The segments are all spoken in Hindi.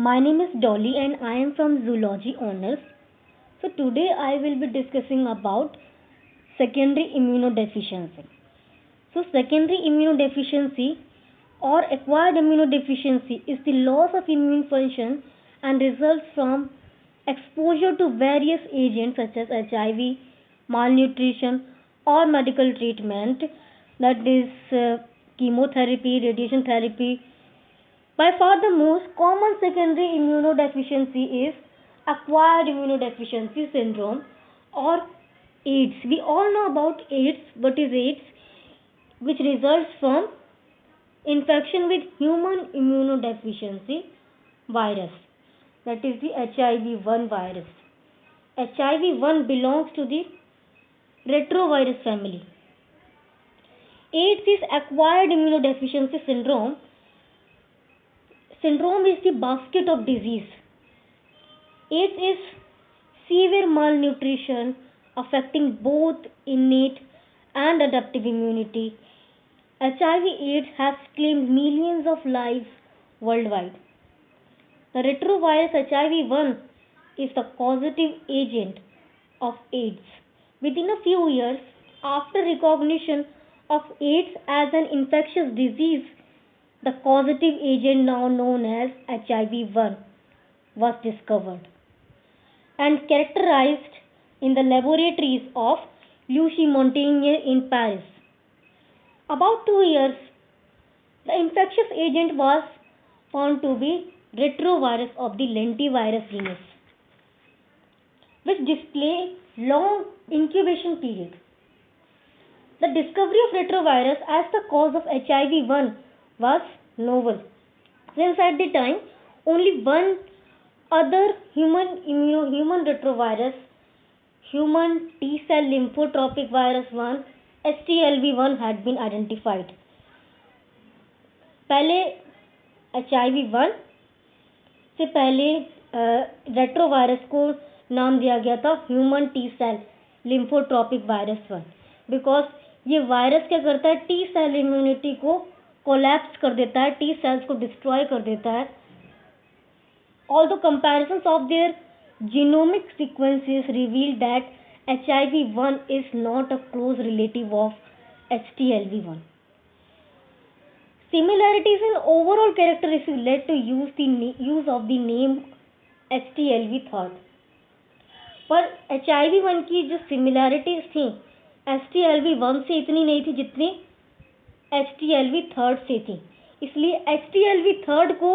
My name is Dolly and I am from Zoology Honors. So today I will be discussing about secondary immunodeficiency. So secondary immunodeficiency or acquired immunodeficiency is the loss of immune function and results from exposure to various agents such as HIV, malnutrition or medical treatment, that is chemotherapy, radiation therapy. By far the most common secondary immunodeficiency is acquired immunodeficiency syndrome or AIDS. We all know about AIDS. What is AIDS? Which results from infection with human immunodeficiency virus, that is the HIV-1 virus. HIV-1 belongs to the retrovirus family. AIDS is acquired immunodeficiency syndrome. Syndrome is the basket of disease. AIDS is severe malnutrition affecting both innate and adaptive immunity. HIV/AIDS has claimed millions of lives worldwide. The retrovirus HIV-1 is the causative agent of AIDS. Within a few years after recognition of AIDS as an infectious disease, the causative agent now known as HIV-1 was discovered and characterized in the laboratories of Lucie Montagnier in Paris. About 2 years, the infectious agent was found to be retrovirus of the lentivirus genus, which display long incubation period. The discovery of retrovirus as the cause of HIV-1 was novel, since at the time only one other human retrovirus, human T cell lymphotropic virus 1 HTLV-1 had been identified. पहले HIV-1 से पहले रेट्रोवायरस को नाम दिया गया था human T cell lymphotropic virus 1, because ये वायरस क्या करता है, टी सेल इम्यूनिटी को कोलैप्स कर देता है, टी सेल्स को डिस्ट्रॉय कर देता है. Although comparisons of their genomic sequences reveal that HIV-1 is not a close relative of HTLV-1. Similarities in overall characteristics led to use of the name HTLV-3. पर HIV-1 की जो सिमिलैरिटीज थी HTLV-1 से इतनी नहीं थी जितनी HTLV-3 से थी. इसलिए HTLV-3 को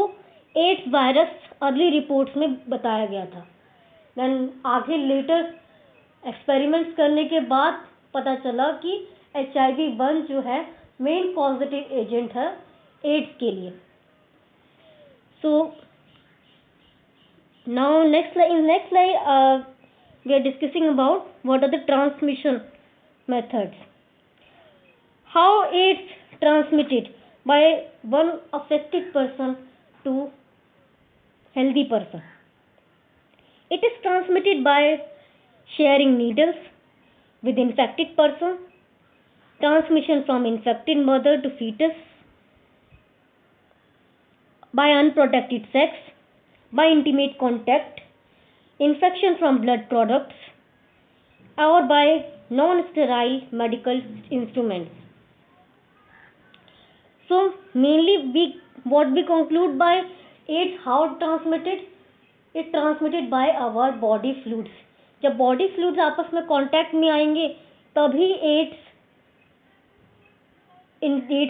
एड्स वायरस अर्ली रिपोर्ट्स में बताया गया था. देन आगे लेटर एक्सपेरिमेंट्स करने के बाद पता चला कि HIV-1 जो है मेन पॉजिटिव एजेंट है एड्स के लिए. So now next slide we are discussing about what are the transmission methods. How AIDS transmitted by one affected person to healthy person. It is transmitted by sharing needles with infected person, transmission from infected mother to fetus, by unprotected sex, by intimate contact, infection from blood products, or by non-sterile medical instruments. So mainly what we conclude by AIDS, how transmitted? It transmitted by our body fluids. जब body fluids आपस में कांटेक्ट में आएंगे तभी एड्स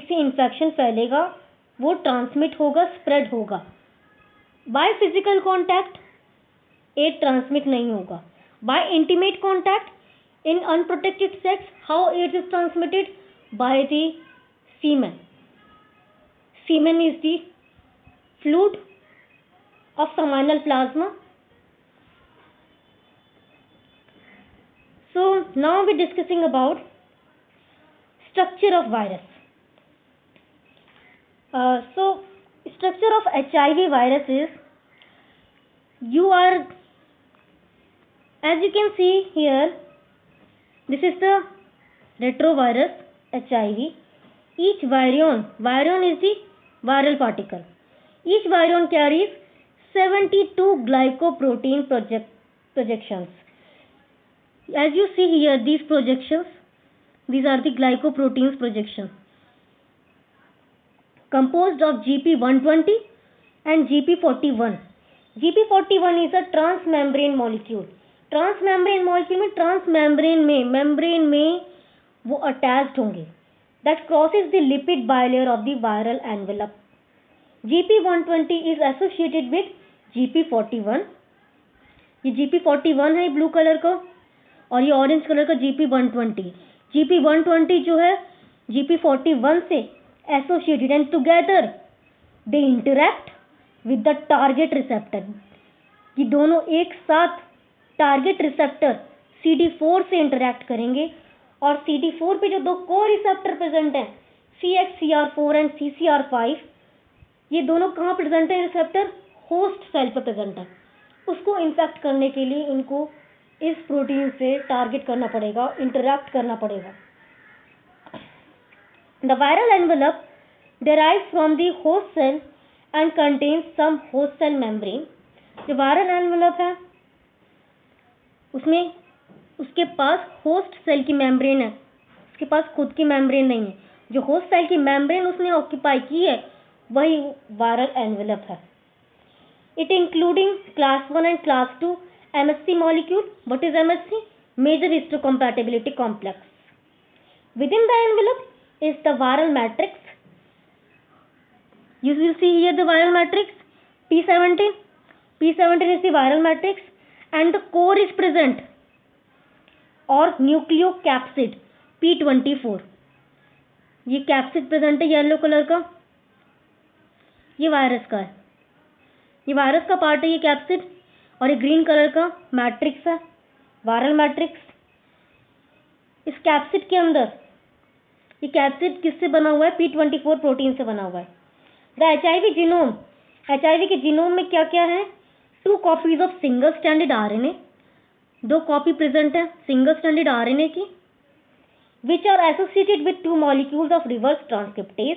से इन्फेक्शन फैलेगा, वो ट्रांसमिट होगा, स्प्रेड होगा. By physical contact AIDS transmit नहीं होगा. By intimate contact in unprotected sex, how AIDS is transmitted? By the semen. Semen is the fluid of seminal plasma. So now we're discussing about structure of virus. So structure of HIV virus is, as you can see here, this is the retrovirus HIV. Each virion is the viral particle. Each virion carries 72 glycoprotein projections. As you see here, these projections, these are the glycoproteins projection, composed of GP120 and GP41. GP41 is a transmembrane molecule. Transmembrane molecule में ट्रांसमेम्ब्रेन में मेम्ब्रेन में वो अटैच्ड होंगे, that crosses the lipid bilayer of the viral envelope. GP120 is associated with GP41. ये GP41 है ब्लू कलर का, और ये ऑरेंज कलर का GP120. GP120 जो है GP41 से associated and together they interact with the target receptor. ये दोनों एक साथ टारगेट रिसेप्टर CD4 से इंटरैक्ट करेंगे, और CD4 पे जो दो को रिसेप्टर प्रेजेंट हैं, CXCR4 एंड CCR5, ये दोनों कहाँ प्रेजेंट है? रिसेप्टर होस्ट सेल पर प्रेजेंट है. उसको इन्फेक्ट करने के लिए इनको इस प्रोटीन से टारगेट करना पड़ेगा, इंटरैक्ट करना पड़ेगा. The viral envelope derives from the host cell and contains some host cell membrane. जो वायरल एनवेलप है उसमें उसके पास होस्ट सेल की मेम्ब्रेन है, उसके पास खुद की मेम्ब्रेन नहीं है. जो होस्ट सेल की मेम्ब्रेन उसने ऑक्यूपाई की है वही वायरल एनवेलप है. It including class 1 and class 2 MHC molecule. What is MHC? Major histocompatibility complex. Within the envelope is the viral matrix. You will see here the viral matrix P17. P17 is the viral matrix and the core is present, और nucleocapsid P24. ये कैप्सिड प्रेजेंट है येलो कलर का, ये वायरस का है, ये वायरस का पार्ट है ये कैप्सिड, और ये ग्रीन कलर का मैट्रिक्स है, वायरल मैट्रिक्स. इस कैप्सिड के अंदर ये कैप्सिड किससे बना हुआ है? P24 प्रोटीन से बना हुआ है. द HIV जीनोम, HIV के जीनोम में क्या क्या है? 2 copies of single stranded RNA, 2 copy present है सिंगल स्ट्रैंडेड RNA की, which are associated with 2 molecules of reverse transcriptase,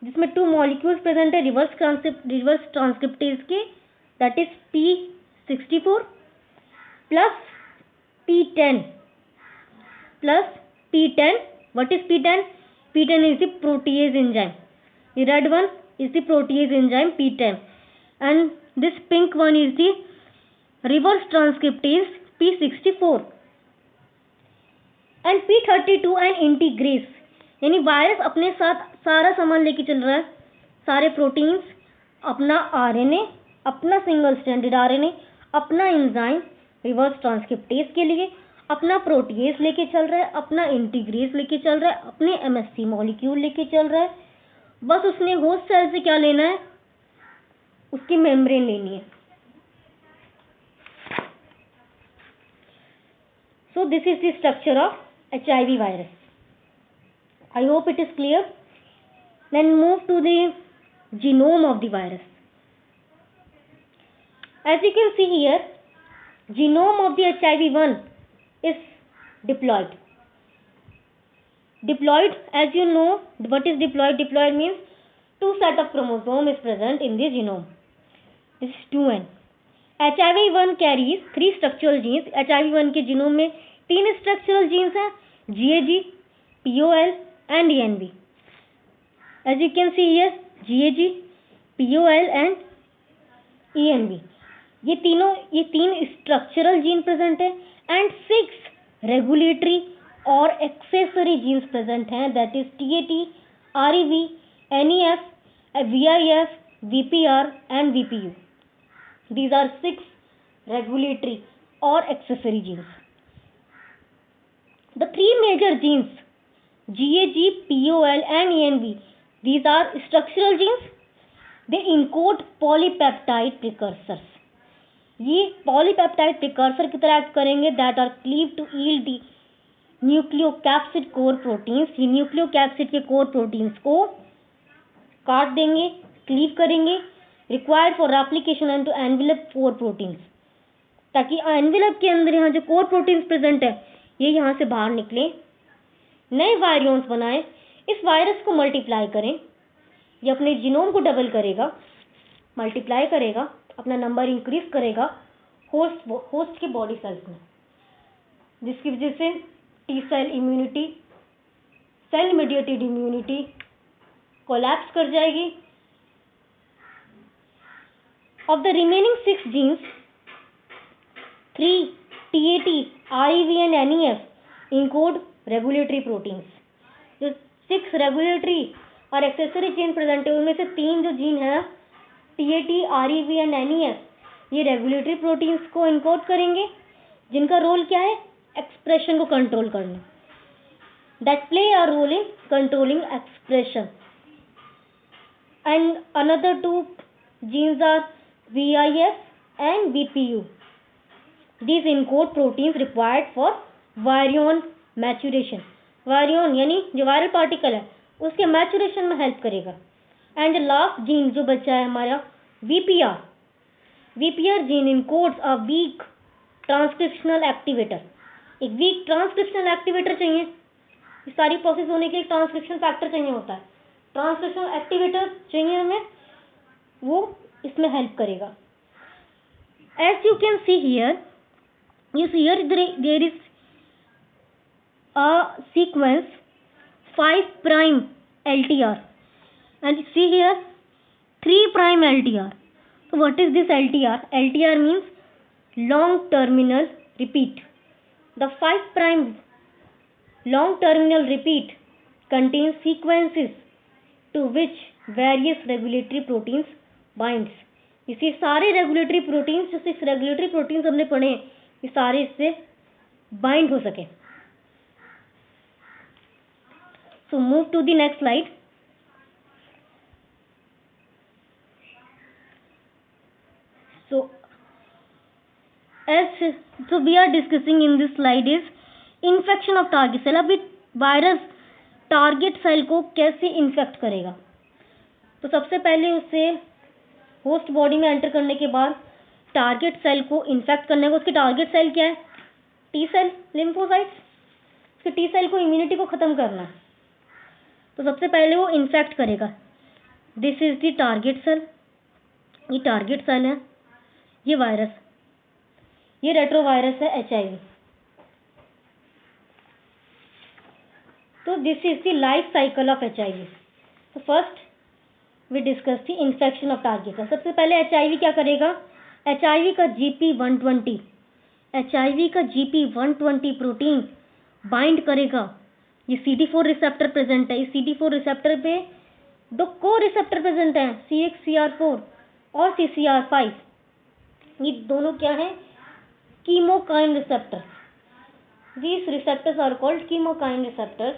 जिसमें 2 मॉलिक्यूल्स प्रेजेंट है रिवर्स ट्रांसक्रिप्टेज के, that is P64 plus P10 plus P10. What is P10? P10 is the protease enzyme. The red one is the protease enzyme P10, and this pink one is the reverse transcriptase P64 and P32 and integrase. यानी वायरस अपने साथ सारा सामान लेके चल रहा है, सारे प्रोटीन्स, अपना RNA, अपना सिंगल स्ट्रैंडेड RNA, अपना एंजाइम रिवर्स ट्रांसक्रिप्टेज के लिए, अपना प्रोटीएज लेके चल रहा है, अपना इंटीग्रेज लेके चल रहा है, अपने MHC मॉलिक्यूल लेके चल रहा है. बस उसने होस्ट सेल से क्या लेना है? उसकी मेम्ब्रेन लेनी है. So this is the structure of HIV virus. I hope it is clear. Then move to the genome of the virus. As you can see here, genome of the HIV-1 is diploid. Diploid, as you know, what is diploid? Diploid means 2 set of chromosome is present in the genome. This is 2n. HIV-1 carries 3 structural genes. HIV-1 के genome में 3 structural genes हैं, GAG, POL and ENV. As you can see here, GAG, POL and ENV. ये 3 structural gene present है and 6 regulatory और accessory genes present हैं, that is TAT, REV, NEF, VIF, VPR and VPU. These are 6 regulatory or accessory genes. The 3 major genes, GAG, POL and ENV, these are structural genes. They encode polypeptide precursors. ये पॉलीपेप्टाइड प्रिकर्सर की तरह एक्ट करेंगे, that are cleave to yield the nucleocapsid core proteins. ये न्यूक्लियोकैप्सिड के कोर प्रोटीन्स को काट देंगे, क्लीव करेंगे, required for replication into envelope core proteins, ताकि एनवेलप के अंदर यहाँ जो कोर प्रोटीन्स प्रेजेंट है ये यहाँ से बाहर निकले, नए वायरियंस बनाएं, इस वायरस को मल्टीप्लाई करें. ये अपने जीनोम को डबल करेगा, मल्टीप्लाई करेगा अपना नंबर इंक्रीज करेगा होस्ट के बॉडी सेल्स में, जिसकी वजह से T cell immunity, cell mediated immunity collapse कर जाएगी। Of the remaining 6 genes, 3 TAT, REV and NEF encode regulatory proteins. जो 6 रेगुलेटरी और एक्सेसरी जीन प्रेजेंट है उनमें से 3 जो जीन है TAT, REV एंड NEF, ये रेगुलेटरी प्रोटीन्स को इनकोड करेंगे, जिनका रोल क्या है, एक्सप्रेशन को कंट्रोल करना, that play a role in controlling expression. And another 2 genes are VIF and VPU. These encode proteins required for virion maturation. Virion यानी जो वायरल पार्टिकल है उसके मैचुरेशन में हेल्प करेगा। एंड लास्ट जीन जो बचा है हमारा VPR, VPR gene encodes a weak transcriptional activator. एक वीक ट्रांसक्रिप्शनल एक्टिवेटर चाहिए, इस सारी प्रोसेस होने के लिए ट्रांसक्रिप्शन फैक्टर चाहिए होता है, ट्रांसक्रिप्शनल एक्टिवेटर चाहिए हमें, वो इसमें हेल्प करेगा। As you can see here, there is a sequence 5' LTR and see here 3' LTR. So what is this LTR? LTR means long terminal repeat. The 5' long terminal repeat contains sequences to which various regulatory proteins binds. इसी सारे रेगुलेटरी प्रोटीन्स, जो 6 रेगुलेटरी प्रोटीन्स हमने पढ़े, ये सारे इससे बाइंड हो सके। So move to the next slide. So we are discussing in this slide is infection of target cell। अभी वायरस टारगेट सेल को कैसे इन्फेक्ट करेगा? तो सबसे पहले उसे होस्ट बॉडी में एंटर करने के बाद टारगेट सेल को इन्फेक्ट करने को, उसकी टारगेट सेल क्या है, टी सेल, लिम्फोसाइट्स। उसके टी सेल को इम्यूनिटी को खत्म करना है, तो सबसे पहले वो इन्फेक्ट करेगा। This is the target cell, ये टारगेट सेल है, ये वायरस, ये रेट्रोवायरस है HIV। तो this is the life cycle of HIV। तो first we discuss the infection of target cell. सबसे पहले HIV क्या करेगा, HIV का GP120 प्रोटीन बाइंड करेगा। ये CD4 रिसेप्टर प्रेजेंट है, इस CD4 रिसेप्टर पे 2 को रिसेप्टर प्रेजेंट हैं, CXCR4 और CCR5। ये दोनों क्या है, कीमोकाइन receptor. These receptors are called chemokine receptors।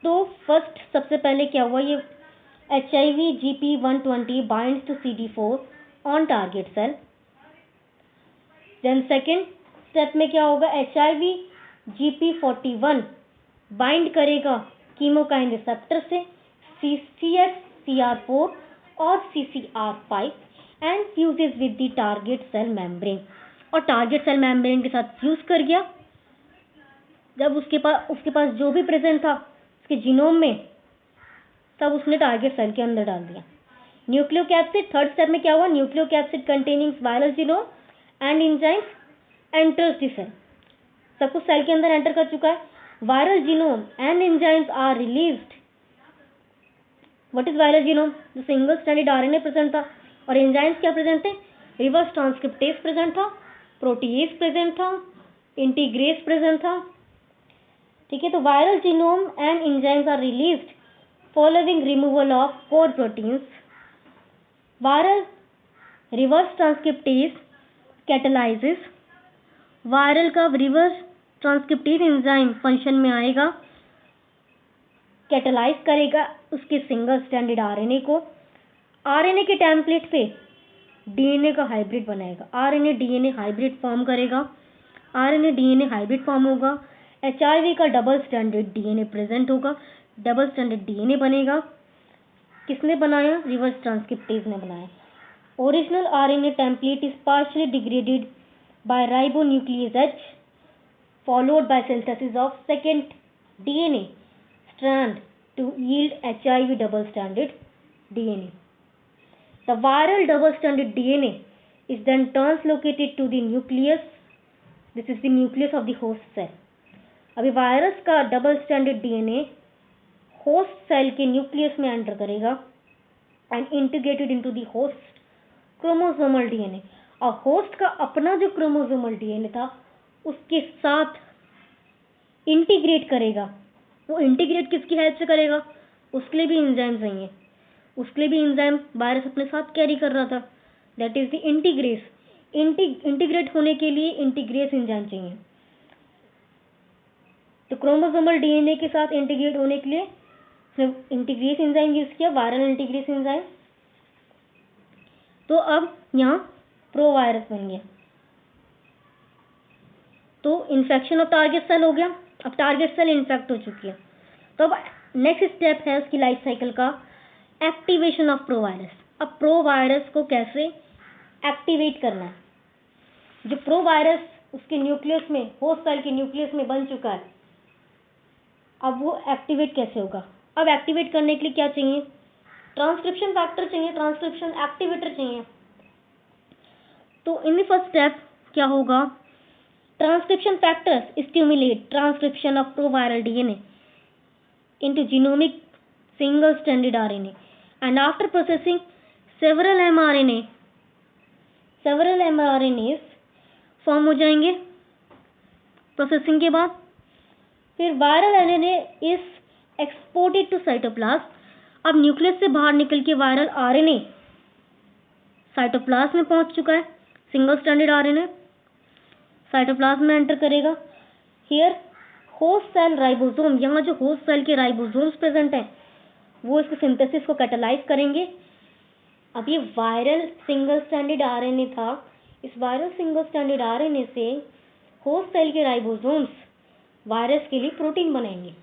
तो फर्स्ट सबसे पहले क्या हुआ, ये HIV GP120 binds to CD4 on target cell। Then second step में क्या होगा, HIV GP41 बाइंड करेगा कीमोकाइन रिसेप्टर से CXCR4 और CCR5 and fuses with the target cell membrane. और टारगेट सेल मेम्ब्रेन के साथ फ्यूज कर गया। जब उसके पास जो भी प्रेजेंट था उसके जीनोम में, तब उसने टारगेट सेल के अंदर डाल दिया। न्यूक्लियोकैप्सिड, थर्ड स्टेप में क्या हुआ, nucleocapsid containing viral genome and enzymes enters the cell. सब कुछ सेल के अंदर एंटर कर चुका है। Viral genome and enzymes are released. What is viral genome, जो सिंगल स्ट्रैंडेड RNA प्रेजेंट था, और एंजाइम्स क्या प्रेजेंट थे, रिवर्स ट्रांसक्रिप्टेज प्रेजेंट था, प्रोटीएज प्रेजेंट था, इंटीग्रेज प्रेजेंट था। ठीक है, तो viral genome and enzymes are released following removal of core proteins. Viral reverse transcriptase catalysis, viral का रिवर्स ट्रांसक्रिप्टेज एंजाइम फंक्शन में आएगा, कैटालाइज करेगा उसके सिंगल स्ट्रैंडेड RNA को, RNA के टेम्पलेट पे DNA का हाइब्रिड बनाएगा, RNA DNA हाइब्रिड फॉर्म करेगा, RNA DNA हाइब्रिड फॉर्म होगा, HIV का डबल स्ट्रैंडेड DNA प्रेजेंट होगा, डबल स्ट्रैंडेड DNA बनेगा। किसने बनाया, रिवर्स ट्रांसक्रिप्टेज ने बनाया। Original RNA template is partially degraded by ribonuclease H followed by synthesis of second DNA strand to yield HIV double stranded DNA। The viral double-stranded DNA is then translocated to the nucleus. This is the nucleus of the host cell. अभी वायरस का double standard DNA host cell के न्यूक्लियस में एंटर करेगा and integrated into the host chromosomal DNA. और होस्ट का अपना जो क्रोमोसोमल डीएनए था उसके साथ इंटीग्रेट करेगा। वो इंटीग्रेट किसकी हेल्प से करेगा? उसके लिए भी एंजाइम चाहिए, उसके लिए भी एंजाइम वायरस अपने साथ कैरी कर रहा था, दैट इज द इंटीग्रेस। इंटीग्रेट होने के लिए इंटीग्रेस एंजाइम चाहिए। तो क्रोमोसोमल डीएनए के साथ इंटीग्रेट होने के लिए इंटीग्रेस एंजाइम यूज किया, वायरल इंटीग्रेस एंजाइम। तो अब यहाँ प्रोवायरस बन गया। तो इन्फेक्शन ऑफ टारगेट सेल हो गया। अब टारगेट सेल इन्फेक्ट हो चुकी है। तो अब नेक्स्ट स्टेप है उसकी लाइफ साइकिल का एक्टिवेशन ऑफ प्रोवायरस। अब प्रोवायरस को कैसे एक्टिवेट करना है? जो प्रोवायरस उसके न्यूक्लियस में, होस्ट सेल के न्यूक्लियस में बन चुका है, अब वो एक्टिवेट कैसे होगा? अब एक्टिवेट करने के लिए क्या चाहिए? ट्रांसक्रिप्शन फैक्टर चाहिए, ट्रांसक्रिप्शन एक्टिवेटर चाहिए। तो इन द फर्स्ट स्टेप क्या होगा? Transcription factors stimulate transcription of proviral DNA into genomic single stranded RNA and after processing several mRNAs form हो जाएंगे प्रोसेसिंग के बाद। फिर viral RNA is exported to cytoplasm. अब न्यूक्लियस से बाहर निकल के वायरल RNA साइटोप्लाज्म में पहुंच चुका है। सिंगल स्ट्रैंडेड RNA साइटोप्लाज्म में एंटर करेगा। हियर होस्ट सेल राइबोसोम, यहाँ जो होस्ट सेल के राइबोसोम्स प्रेजेंट हैं वो इसके सिंथेसिस को कैटालाइज करेंगे। अब ये वायरल सिंगल स्ट्रैंडेड आरएनए था, इस वायरल सिंगल स्ट्रैंडेड आरएनए से होस्ट सेल के राइबोसोम्स वायरस के लिए प्रोटीन बनाएंगे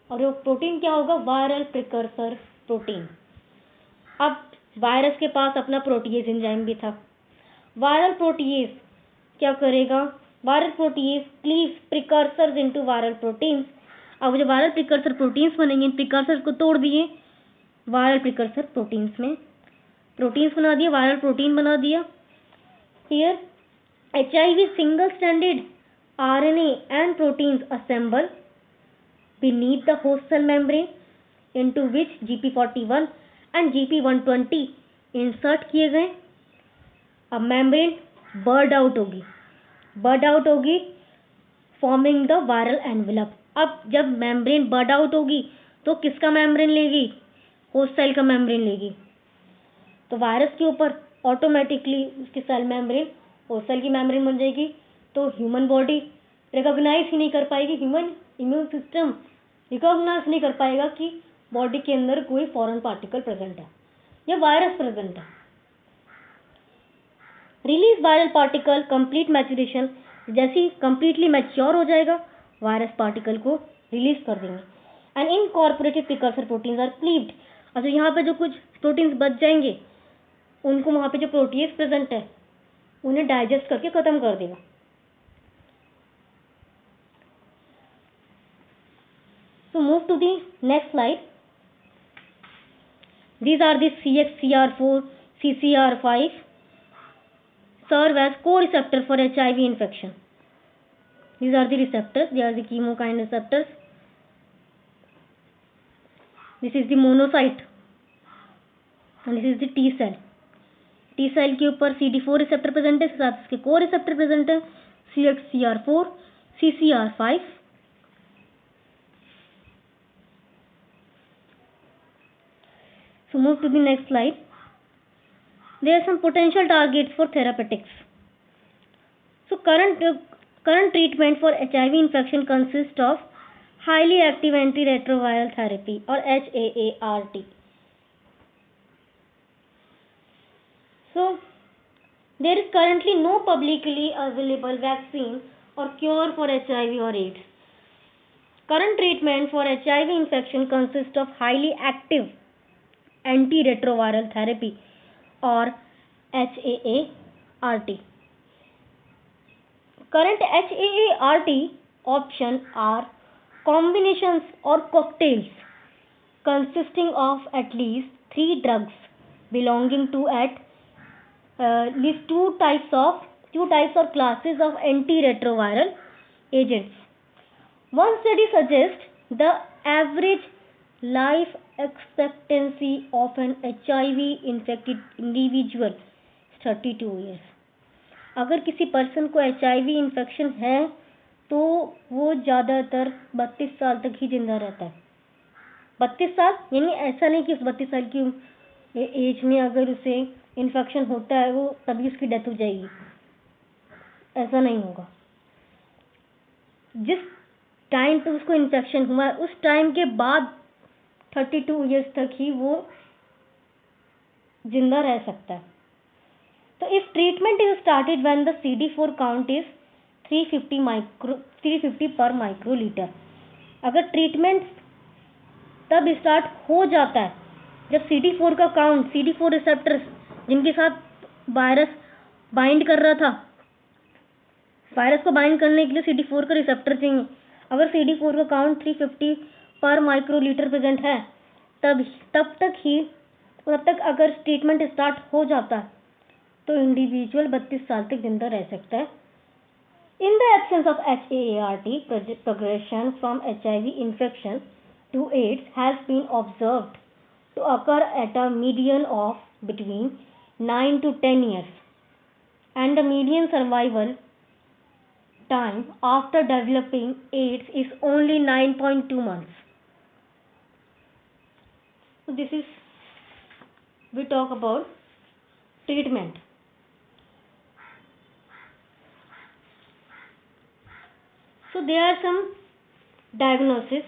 और वो प्रोटीन क्या होगा? Viral precursor protein. अब वायरस के पास अपना प्रोटीएज एंजाइम भी था। वायरल प्रोटीएज क्या करेगा? Viral protease cleave precursors into viral proteins. अब जो वायरल प्रिकर्सर प्रोटीन्स बनेंगे, इन प्रिकर्सर्स को तोड़ दिए वायरल प्रिकर्सर प्रोटीन्स में, प्रोटीन्स बना दिया, वायरल प्रोटीन बना दिया। Here HIV single stranded RNA and proteins assemble beneath the host cell membrane into which GP41 and GP120 insert किए गए। अब मेम्ब्रेन बर्ड आउट होगी फॉर्मिंग द वायरल एनवेलप। अब जब मेम्ब्रेन बर्ड आउट होगी तो किसका मेम्ब्रेन लेगी? होस्ट सेल का मेम्ब्रेन लेगी। तो वायरस के ऊपर ऑटोमेटिकली उसकी सेल मेम्ब्रेन होस्ट सेल की मेम्ब्रेन बन जाएगी। तो ह्यूमन बॉडी रिकॉग्नाइज ही नहीं कर पाएगी, ह्यूमन इम्यून सिस्टम रिकॉग्नाइज नहीं कर पाएगा कि बॉडी के अंदर कोई फॉरेन पार्टिकल प्रेजेंट है या वायरस प्रेजेंट है। Release viral particle complete maturation, जैसे ही कंप्लीटली मैच्योर हो जाएगा वायरस पार्टिकल को रिलीज कर देंगे। And incorporated precursor proteins are cleaved. अच्छा, यहाँ पे जो कुछ प्रोटीन्स बच जाएंगे उनको वहाँ पे जो प्रोटीएज प्रेजेंट है उन्हें डाइजेस्ट करके खत्म कर देगा। So move to the next slide. These are the CXCR4, CCR5 serve as co-receptor for HIV infection. These are the receptors. They are the chemokine receptors. This is the monocyte and this is the T cell. T cell के ऊपर CD4 रिसेप्टर प्रेजेंट है, साथ इसके को रिसेप्टर प्रेजेंट है CXCR4, CCR5। So move to the next slide. There are some potential targets for therapeutics. So current treatment for HIV infection consists of highly active antiretroviral therapy or HAART. So there is currently no publicly available vaccine or cure for HIV or AIDS. Current treatment for HIV infection consists of highly active antiretroviral therapy or HAART. Current HAART options are combinations or cocktails consisting of at least 3 drugs belonging to at least two types or classes of antiretroviral agents. One study suggests the average life expectancy of an HIV infected individual is 32 years. अगर किसी पर्सन को HIV इन्फेक्शन है तो वो ज़्यादातर 32 साल तक ही जिंदा रहता है। 32 साल यानी ऐसा नहीं कि उस 32 साल की एज में अगर उसे इन्फेक्शन होता है वो तभी उसकी डेथ हो जाएगी, ऐसा नहीं होगा। जिस टाइम पे उसको इन्फेक्शन हुआ है उस टाइम के बाद 32 इयर्स तक ही वो जिंदा रह सकता है। तो if treatment is started when the CD4 count is 350 पर माइक्रोलीटर, अगर ट्रीटमेंट तब स्टार्ट हो जाता है जब CD4 का काउंट, CD4 रिसेप्टर्स जिनके साथ वायरस बाइंड कर रहा था, वायरस को बाइंड करने के लिए CD4 का रिसेप्टर चाहिए, अगर CD4 का काउंट 350 पर माइक्रोलीटर प्रेजेंट है तब तक अगर ट्रीटमेंट स्टार्ट हो जाता है तो इंडिविजुअल 32 साल तक जिंदा रह सकता है। In the absence of HAART, progression from HIV infection to AIDS has been observed to occur at a median of between 9 to 10 years, and the median survival time after developing AIDS is only 9.2 months. So this is, we talk about treatment. So there are some diagnosis.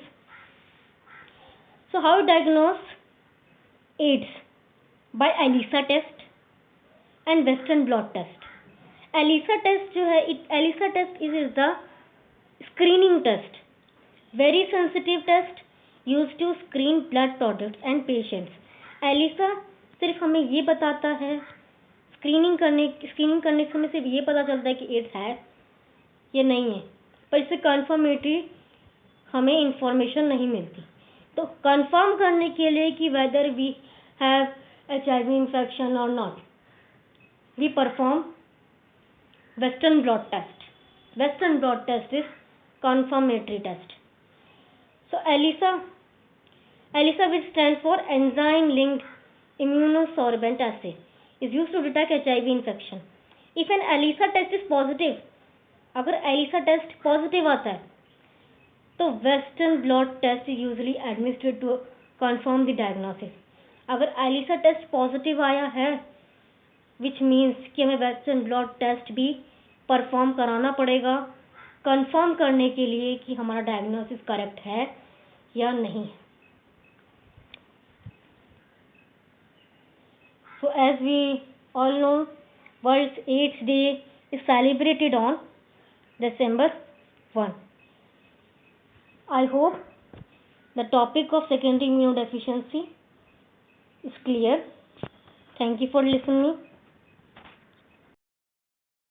So how to diagnose AIDS? By ELISA test and Western blot test. ELISA test जो है, ELISA test is the screening test, very sensitive test used to screen blood products and patients. ELISA सिर्फ हमें ये बताता है, स्क्रीनिंग करने के समय सिर्फ ये पता चलता है कि एड्स है या नहीं है, पर इससे कन्फर्मेटरी हमें इंफॉर्मेशन नहीं मिलती। तो कंफर्म करने के लिए कि whether we have HIV infection or not, we perform Western blot test. Western blot test is confirmatory test. So ELISA, which stands for enzyme linked immunosorbent assay, is used to detect HIV infection. If an ELISA test is positive, अगर ELISA test पॉजिटिव आता है तो western blot test is usually administered to confirm the diagnosis. अगर ELISA टेस्ट पॉजिटिव आया है विच मीन्स कि हमें वेस्टर्न ब्लॉट टेस्ट भी परफॉर्म कराना पड़ेगा कंफर्म करने के लिए कि हमारा डायग्नोसिस करेक्ट है या नहीं। So as we all know, World AIDS Day is celebrated on December 1. I hope the topic of secondary immunodeficiency is clear. Thank you for listening.